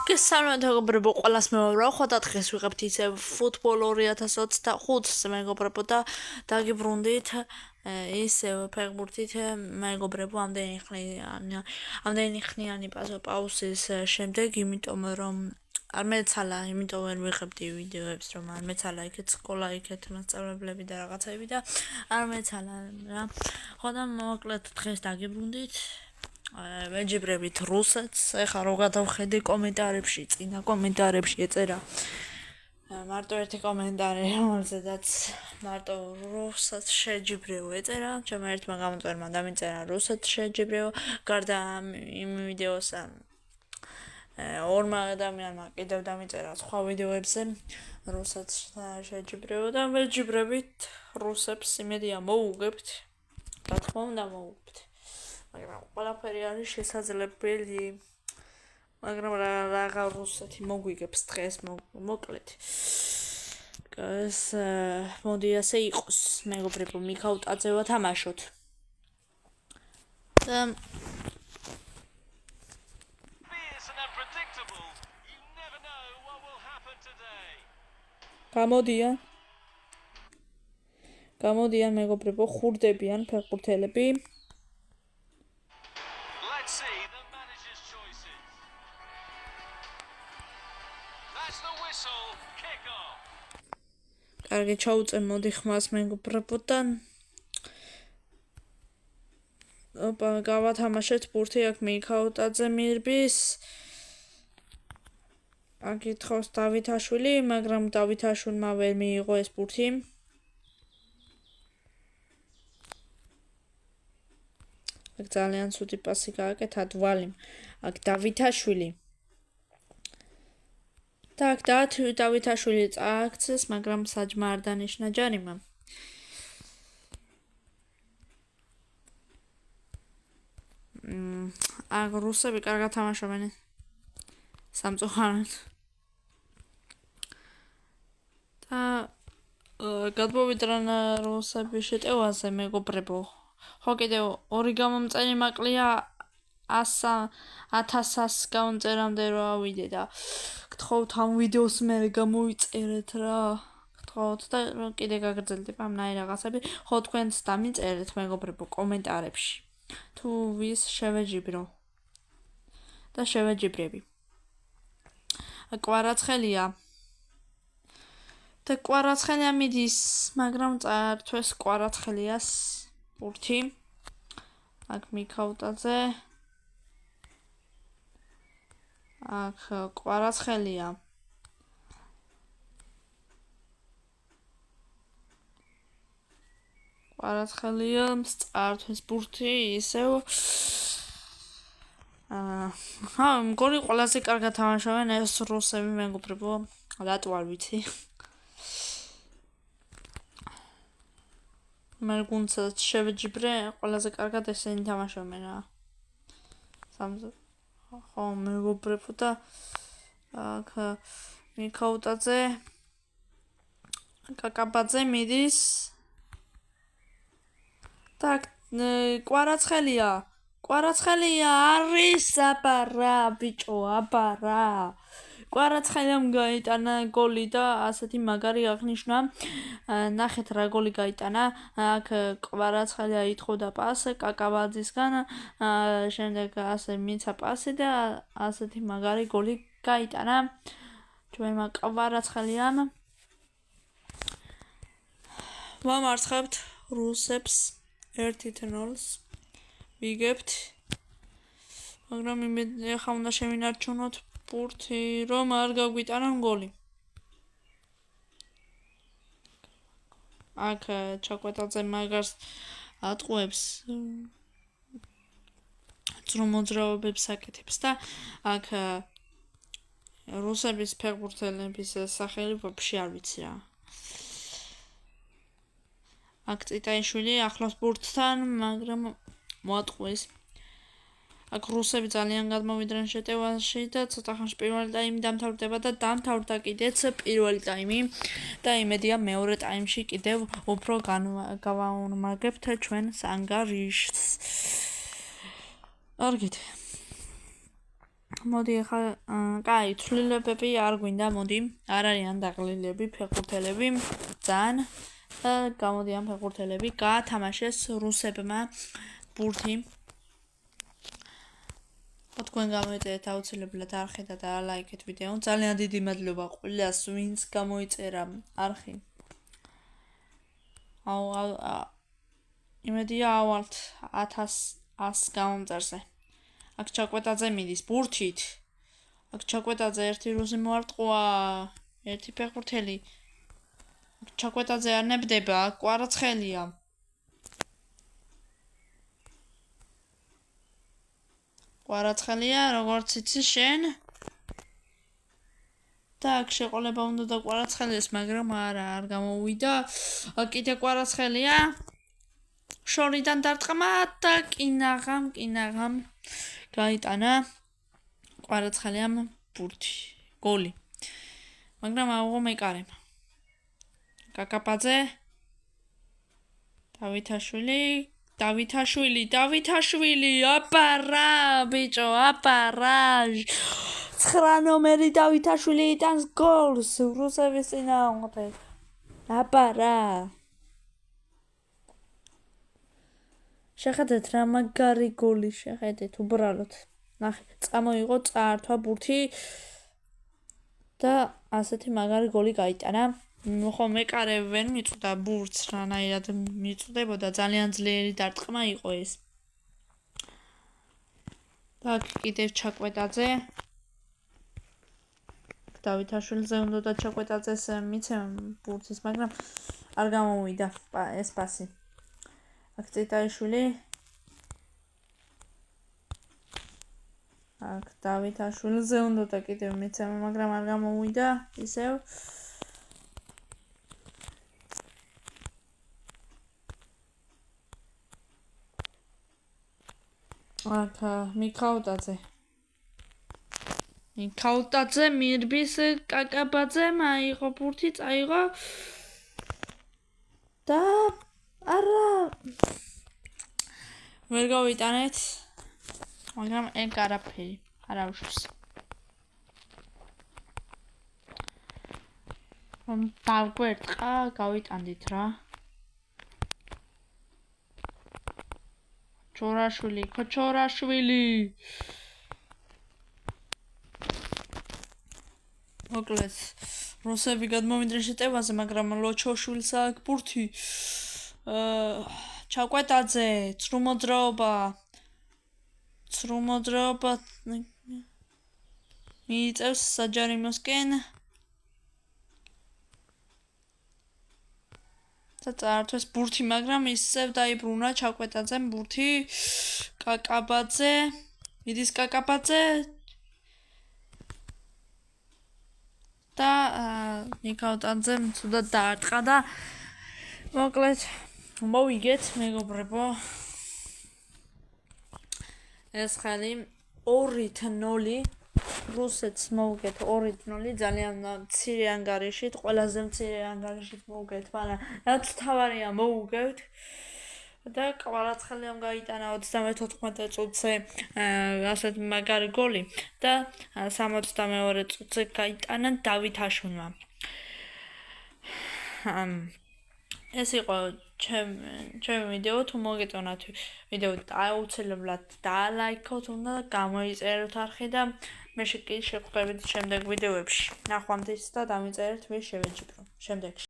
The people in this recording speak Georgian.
მოგესალმებით მეგობრებო, ყველას მევარაო და დღეს ვიღებთ ისე ფუტბოლ 2025-ს მეგობრებო და დაგიბრუნდით ისე ფეხბურთით მეგობრებო ამდენი ხნიანი პაუზის შემდეგ, იმიტომ რომ არ მეცალა, იმიტომ ვერ ვიღებდი ვიდეოებს, რომ არ მეცალა იქეთ სკოლა, იქეთ მასწავლებლები და რაღაცები და არ მეცალა რა. ხო და მოკლედ დღეს დაგიბრუნდით ვეჯიბრებით რუსეთს, ეხლა რო გადავხედე კომენტარებში, წინა კომენტარებში ეწერა მარტო ერთი კომენტარი, რომელზედაც მარტო რუსეთს შეჯიბრეო ეწერა, ჩემ ერთმა გამომწერმა დამიწერა რუსეთს შეჯიბრეო, გარდა იმ ვიდეოსა ორმა ადამიანმა კიდევ დამიწერა სხვა ვიდეოებზე რუსეთს შეჯიბრეო და ვეჯიბრებით რუსებს, იმედია მოუგებთ, რა თქმა უნდა მოუგებთ. მაგრამ ყველაფერი არის შესაძლებელი, მაგრამ რაღა რუსეთი მოგვიგებს დღეს მოკლედ. ეს მოდი ასე იყოს, მეგობრებო, მიქაუტაძე ვათამაშოთ. და გამოდიან მეგობრებო, ხურდებიან ფეხბურთელები. კარგი, ჩაუწე მოდი ხმას მეგობრებო და გავათამაშეთ ბურთი აქ მიქაუტაძე მირბის. აკითხავს დავითაშვილი, მაგრამ დავითაშვილმა ვერ მიიღო ეს ბურთი. აქ ძალიან ცუდი პასი გააკეთა დვალიმ. აქ დავითაშვილი. Так, დავითაშვილი წააქცეს, მაგრამ საჯმა არ დანიშნა ჯარიმა. აქ რუსები კარგად თამაშობენ სამწუხაროდ. და გადმოვიდნენ რუსები შეტევაზე მეგობრებო. ხო კიდევ ორი გამომწერი მაკლია 1000-ს გამომწერამდე რა ავიდე და გთხოვთ ამ ვიდეოს მე გამოიწერეთ რა. გთხოვთ და კიდე გაგრძელდება ამნაირ რაღაცები. ხო თქვენც დამიწერეთ მეგობრებო კომენტარებში. თუ ვის შევეჯიბრო და შევეჯიბრები. კვარაცხელია. და კვარაცხელია მიდის, მაგრამ წაართვეს კვარაცხელიას ბურთი. აქ მიქაუტაძე. აქ კვარაცხელია. კვარაცხელია წაართვეს ბურთი, ისევ მგონი ყველაზე კარგად თამაშობენ ეს რუსები მეგობრებო, რატო არ ვიცი. მე გუნდსაც შევეჯიბრე, ყველაზე კარგად ესენი თამაშობენ რა. ხო მეგობრებო და აქ მიქაუტაძე, კაკაბაძე მიდის. და კვარაცხელია არის აბარა ბიჭო, აბარა. კვარაცხელიამ გაიტანა გოლი და ასეთი მაგარი აღნიშნა. ნახეთ რა გოლი გაიტანა. აქ კვარაცხელია ითხოვდა პასი კაკაბაძისგან, შემდეგ ასე მიცა პასი და ასეთი მაგარი გოლი გაიტანა ჩვენმა კვარაცხელიამ. ვამარცხებთ რუსებს 1-0-ს ვიგებთ, მაგრამ ეხლა უნდა შევინარჩუნოთ ბურთი, რომ არ გაგვიტანან გოლი. აქ ჩაკვეტაძე მაგარს ატყუებს, ძრომოძრაობებს აკეთებს და აქ რუსების ფეხბურთელების სახელი ვაფშე არ ვიცი რა. აქ წიტაიშვილი ახლავს ბურთთან, მაგრამ მოატყუეს. აქ რუსები ძალიან გადმოვიდნენ შეტევაში და ცოტა ხანში პირველი ტაიმი დამთავრდება და დამთავრდა კიდეც პირველი ტაიმი და იმედია მეორე ტაიმში კიდევ უფრო გავაუნმაგებთ ჩვენს ანგარიშს. არგით. მოდი ახლა კაი, ცვლილებები არ გვინდა, მოდი. არ არიან დაყლილები, ფეხბურთელები, ძალიან და გამოდიან ფეხბურთელები. გაათამაშეს რუსებმა ბურთი. თქვენ გამოიწერეთ აუცილებლად არხი და დაალაიქეთ ვიდეო. ძალიან დიდი მადლობა ყველას, ვინც გამოიწერა არხი. იმედია ავალთ 1100 გამომწერზე. აქ ჩაკვეტაძე მიდის ბურთით. აქ ჩაკვეტაძე ერთი რუსი მოარტყუა, ერთი ფეხბურთელი. აქ ჩაკვეტაძე არ ნებდება, აქ კვარაცხელია. კვარაცხელია, როგორც იცი შენ. და აქ შეყოლება უნდა და კვარაცხელიას, მაგრამ არ გამოვიდა. აქ კიდე კვარაცხელია. შორიდან დარტყმა და კინაღამ გაიტანა კვარაცხელიამ ბურთი. გოლი. მაგრამ აუღო მეკარემ. კაკაბაძე დავითაშვილი, აპარა, ბიჭო, აპარა. 9 ნომერი დავითაშვილი იტანს გოლს რუსების წინააღმდეგ. აპარა. შეხედეთ რა მაგარი გოლი, შეხედეთ უბრალოდ. ნახე, წამოიღო წაართვა ბურთი და ასეთი მაგარი გოლი გაიტანა. ხო მეკარე ვერ მიწვდა ბურთს, რანაირად მიწვდებოდა, ძალიან ძლიერი დარტყმა იყო ეს. და კიდევ ჩაკვეტაძე. დავითაშვილზე უნდა და ჩაკვეტაძეს მიცემ ბურთის, მაგრამ არ გამოვიდა ეს პასი. აქ წიტაიშვილი. აქ დავითაშვილზე უნდა და კიდევ მიცემ, მაგრამ არ გამოვიდა ისევ. აქ მიქაუტაძე მირბის კაკაბაძე მაიღო ბურთი, წაიღო და არა ვერ გავიტანეთ, მაგრამ ეგ არაფერი არ აუშვის. რომ დავგვერტყა, გავიტანდით რა. ქოჩორაშვილი. მოკლედ, რუსები გადმოვიდნენ შეტევაზე, მაგრამ ლოჩოშვილს აქვს ბურთი. ჩაკვეტაძე, ცრუმოძრაობა. მიიწევს საჯარიმოსკენ. და წაართვეს ბურთი, მაგრამ ისევ დაიბრუნა ჩაკვეტაძემ ბურთი. კაკაბაძე, მიდის კაკაბაძე. და მიქაუტაძემ ცუდად დაარტყა და მოკლედ მოვიგეთ მეგობრებო. ეს ხელი 2-0 რუსეთს მოვიგეთ 2-0 ძალიან მცირე ანგარიშით, ყველაზე მცირე ანგარიშით მოვიგეთ, მაგრამ რაც თავარია მოვუგებთ. და კვარაცხელიამ გაიტანა 34 წუთზე ასეთ მაგარი გოლი და 62 წუთზე გაიტანა დავითაშვილმა. ეს იყო ჩემი ვიდეო. თუ მოგეწონათ ვიდეო, აუცილებლად დაალაიქოთ, უნდა გამოიწეროთ არხი და მე შეგვხვდებით შემდეგ ვიდეოებში. ნახვამდის და დამიწერეთ, მე შევეჯიბრო შემდეგში.